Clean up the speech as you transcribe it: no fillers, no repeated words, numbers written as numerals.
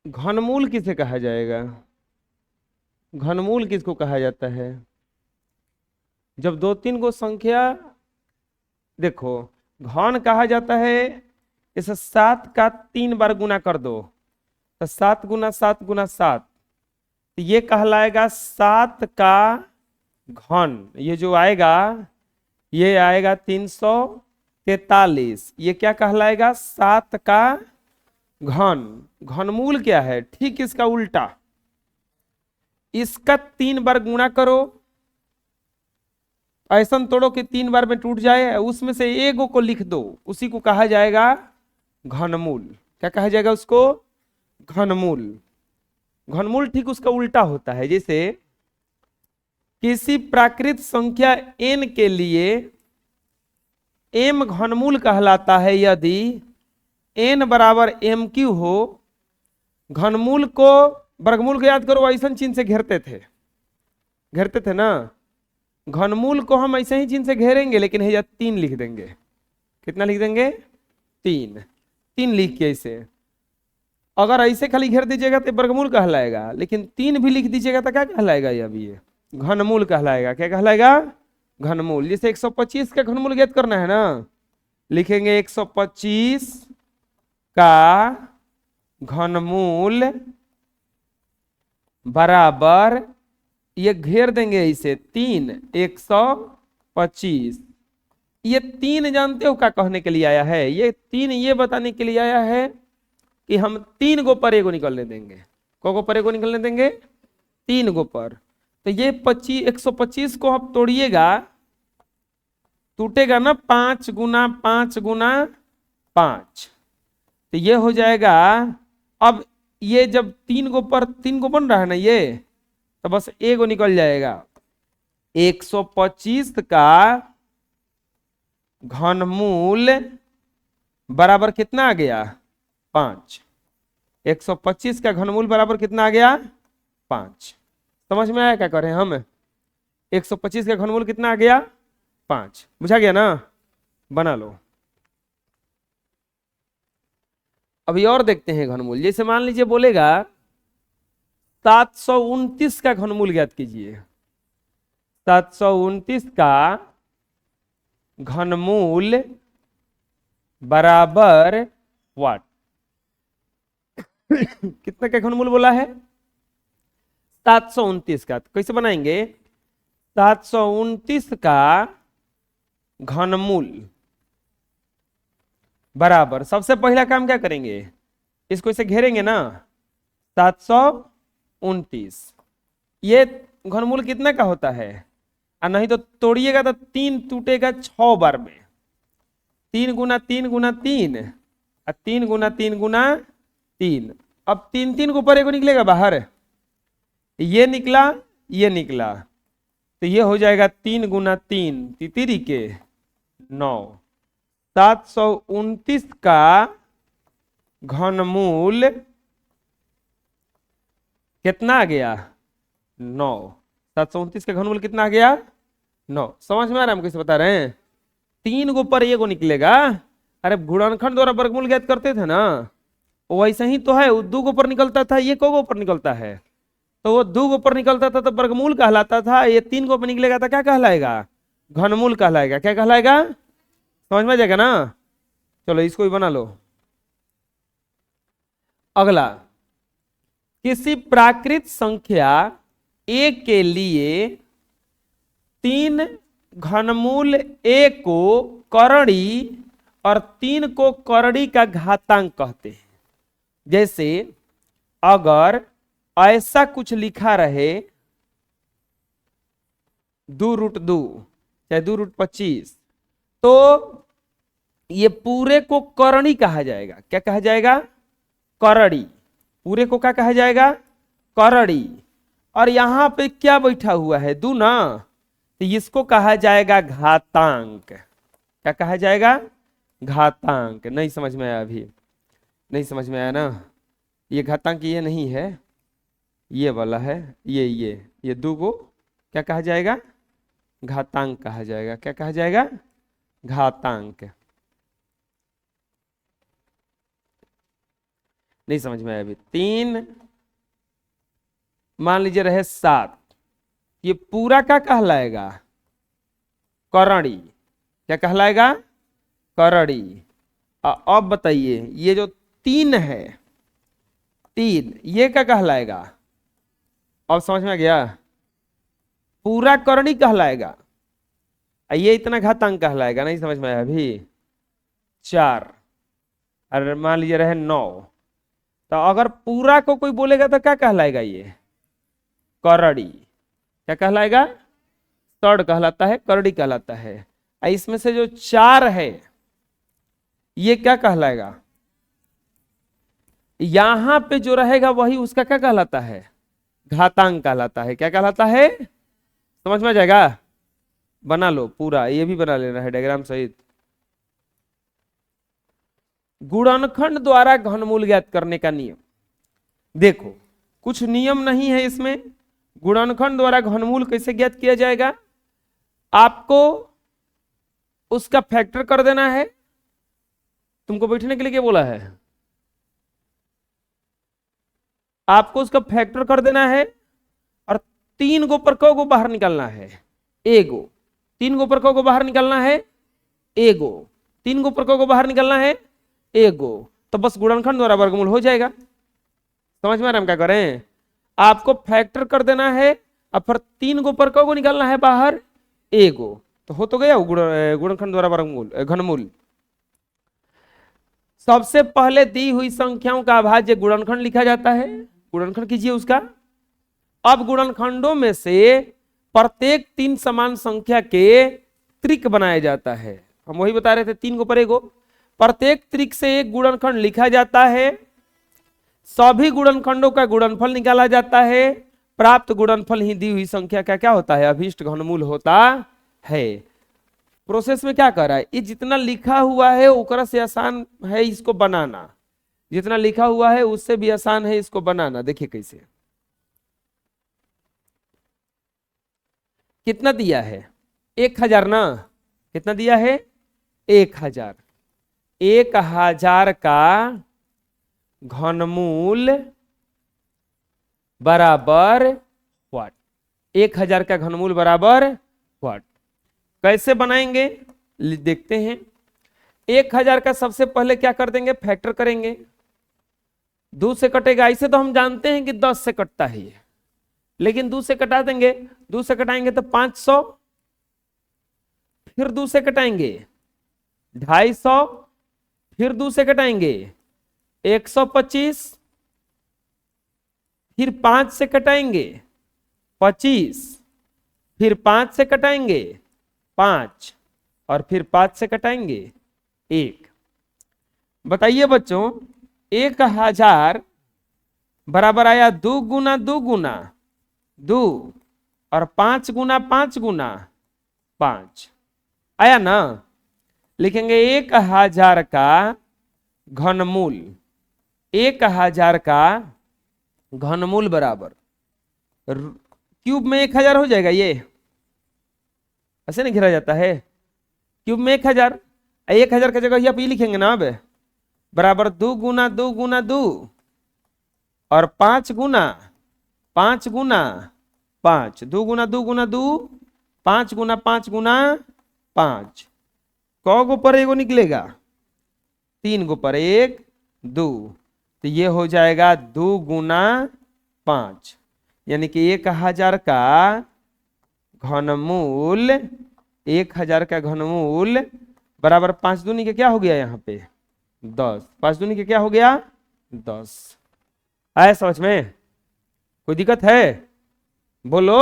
घनमूल किसे कहा जाएगा? घनमूल किसको कहा जाता है? जब दो तीन को संख्या, देखो, घन कहा जाता है इस 7 का 3 बार गुना कर दो, तो 7 गुना 7 गुना 7, तो ये कहलाएगा 7 का घन। ये जो आएगा ये आएगा 343। ये क्या कहलाएगा? 7 का घन। घनमूल क्या है? ठीक इसका उल्टा। इसका 3 बार गुणा करो, ऐसा तोड़ो कि 3 बार में टूट जाए, उसमें से एगो को लिख दो, उसी को कहा जाएगा घनमूल। क्या कहा जाएगा उसको? घनमूल। घनमूल ठीक उसका उल्टा होता है। जैसे किसी प्राकृत संख्या n के लिए m घनमूल कहलाता है यदि n बराबर mq हो। घनमूल को, वर्गमूल को याद करो, ऐसा चिन्ह से घेरते थे ना। घनमूल को हम ऐसे ही चिन्ह से घेरेंगे, लेकिन है 3 लिख देंगे। कितना लिख देंगे? 3। 3 लिख के ऐसे, अगर ऐसे खाली घेर दीजिएगा तो वर्गमूल कहलाएगा, लेकिन 3 भी लिख दीजिएगा तो क्या कहलाएगा? ये अभी ये घनमूल कहलाएगा। क्या कहलाएगा? घनमूल। जैसे 125 का घनमूल ज्ञात करना है ना, लिखेंगे 125 का घनमूल बराबर, ये घेर देंगे इसे 3, 125। ये 3 जानते हो क्या कहने के लिए आया है? ये 3 ये बताने के लिए आया है कि हम 3 गो पर एगो निकलने देंगे। को पर एगो निकलने देंगे? 3 गो पर। तो ये 125 को आप तोड़िएगा, टूटेगा ना 5 गुना 5 गुना 5, तो ये हो जाएगा। अब ये जब 3 गो पर 3 गो बन रहा है ना, ये तो बस एगो निकल जाएगा। 125 का घनमूल बराबर कितना आ गया? 5। 125 का घनमूल बराबर कितना आ गया? 5। समझ में आया क्या करें हम? 125 का घनमूल कितना आ गया? 5। बुझा गया ना? बना लो। अभी और देखते हैं घनमूल। जैसे मान लीजिए बोलेगा 729 का घनमूल ज्ञात कीजिए। 729 का घनमूल बराबर व्हाट? कितना का घनमूल बोला है? 729 का। तो कैसे बनाएंगे? 729 का घनमूल बराबर, सबसे पहला काम क्या करेंगे? इसको इसे घेरेंगे ना, 729। ये घनमूल कितना का होता है? और नहीं तो तोड़िएगा तो 3 टूटेगा 6 बार में। 3 गुना 3 गुना 3 और 3 गुना 3 गुना 3। अब 3 3 को ऊपर एगो निकलेगा बाहर, ये निकला, ये निकला, तो ये हो जाएगा 3 गुना 3 तितिरी के 9। 729 का घनमूल कितना आ गया? 9। 729 का घनमूल कितना आ गया? 9। समझ में आ रहा है हम कैसे बता रहे हैं? 3 गो पर एगो निकलेगा। अरे गुणनखंड द्वारा वर्गमूल ज्ञात करते थे ना, वैसे ही तो है। वो 2 गो पर निकलता था, ये को गो पर निकलता है, तो वो 2 गो पर निकलता था तो वर्गमूल कहलाता था। ये 3 गो पर निकलेगा तो क्या कहलाएगा? घनमूल कहलाएगा। क्या कहलाएगा? समझ में आ जाएगा ना? चलो इसको भी बना लो। अगला, किसी प्राकृत संख्या a के लिए 3 घनमूल a को करड़ी और 3 को करड़ी का घातांक कहते हैं। जैसे अगर ऐसा कुछ लिखा रहे 2√2 चाहे 2√25, तो ये पूरे को करणी कहा जाएगा। क्या कहा जाएगा? करड़ी। पूरे को क्या कहा जाएगा? करड़ी। और यहां पे क्या बैठा हुआ है? 2 ना, तो इसको कहा जाएगा घातांक। क्या कहा जाएगा? घातांक। नहीं समझ में आया? अभी नहीं समझ में आया ना? ये घातांक ये नहीं है, ये वाला है। ये 2 को क्या कहा जाएगा? घातांक कहा जाएगा। क्या कहा जाएगा? घातांक। नहीं समझ में आया अभी। 3 मान लीजिए रहे 7, ये पूरा क्या कहलाएगा? करड़ी। क्या कहलाएगा? करड़ी। अब बताइए ये जो 3 है, 3 ये क्या कहलाएगा? अब समझ में आ गया? पूरा करणी कहलाएगा। ये इतना घातांक कहलाएगा। नहीं समझ में आया अभी? 4, अरे मान लीजिए रहे 9, तो अगर पूरा को कोई बोलेगा तो क्या कहलाएगा? ये करड़ी। क्या कहलाएगा? सड़ कहलाता है, करड़ी कहलाता है। इसमें से जो 4 है ये क्या कहलाएगा? यहां पे जो रहेगा वही उसका क्या कहलाता है? घातांक कहलाता है। क्या कहलाता है? समझ में आ जाएगा? बना लो पूरा, ये भी बना लेना है डायग्राम सहित। गुणनखंड द्वारा घनमूल ज्ञात करने का नियम। देखो कुछ नियम नहीं है इसमें। गुणनखंड द्वारा घनमूल कैसे ज्ञात किया जाएगा? आपको उसका फैक्टर कर देना है। तुमको बैठने के लिए क्या बोला है? आपको उसका फैक्टर कर देना है और 3 गो पर को बाहर निकालना है? एगो। 3 गो पर को बाहर निकालना है? एगो। 3 गो पर को बाहर निकालना है? एगो। तो बस गुणनखंड द्वारा वर्गमूल हो जाएगा। समझ में आ रहा है हम क्या करें? आपको फैक्टर कर देना है और फिर 3 गो पर को निकालना है बाहर? एगो। तो हो तो गया गुणनखंड द्वारा वर्गमूल घनमूल। सबसे पहले दी हुई संख्याओं का अभाज्य गुणनखंड लिखा जाता है। गुणनखंड कीजिए उसका। अब गुणनखंडों में से प्रत्येक 3 समान संख्या के त्रिक बनाया जाता है। हम वही बता रहे थे, 3 गो पर एगो। प्रत्येक त्रिक से एक गुणनखंड लिखा जाता है। सभी गुणनखंडों का गुणनफल निकाला जाता है। प्राप्त गुणनफल ही दी हुई संख्या का क्या होता है? अभीष्ट घनमूल होता है। प्रोसेस में क्या कर रहा है? ये जितना लिखा हुआ है ओकरा से आसान है इसको बनाना। जितना लिखा हुआ है उससे भी आसान है इसको बनाना। देखिए कैसे। कितना दिया है? 1000 ना? कितना दिया है? 1000। 1000 का घनमूल बराबर व्हाट? 1000 का घनमूल बराबर व्हाट? कैसे बनाएंगे देखते हैं। 1000 का सबसे पहले क्या कर देंगे? फैक्टर करेंगे। 2 से कटेगा। इसे तो हम जानते हैं कि 10 से कटता है ये, लेकिन 2 से कटा देंगे। 2 से कटाएंगे तो 500, फिर 2 से कटाएंगे 250, फिर 2 से कटाएंगे 125, फिर 5 से कटाएंगे 25, फिर 5 से कटाएंगे 5 और फिर 5 से कटाएंगे 1। बताइए बच्चों, 1000 बराबर आया 2 गुना 2 गुना 2 और 5 गुना 5 गुना 5 आया ना? लिखेंगे 1000 का घनमूल। 1000 का घनमूल बराबर क्यूब में 1000 हो जाएगा। ये ऐसे नहीं घेरा जाता है? क्यूब में 1000। 1000 की जगह आप ये लिखेंगे ना अब, बराबर 2 गुना 2 गुना 2 और 5 गुना 5 गुना 5। 2 गुना 2 गुना 2, 5 गुना 5 गुना 5। कौ गो पर एगो निकलेगा? 3 गो पर 1 2। तो ये हो जाएगा 2 गुना 5, यानी कि 1000 का घनमूल 1000 का घनमूल बराबर 5 दूनी के क्या हो गया? यहाँ पे 10। 5 दूनी के क्या हो गया? 10। आया समझ में? कोई दिक्कत है? बोलो।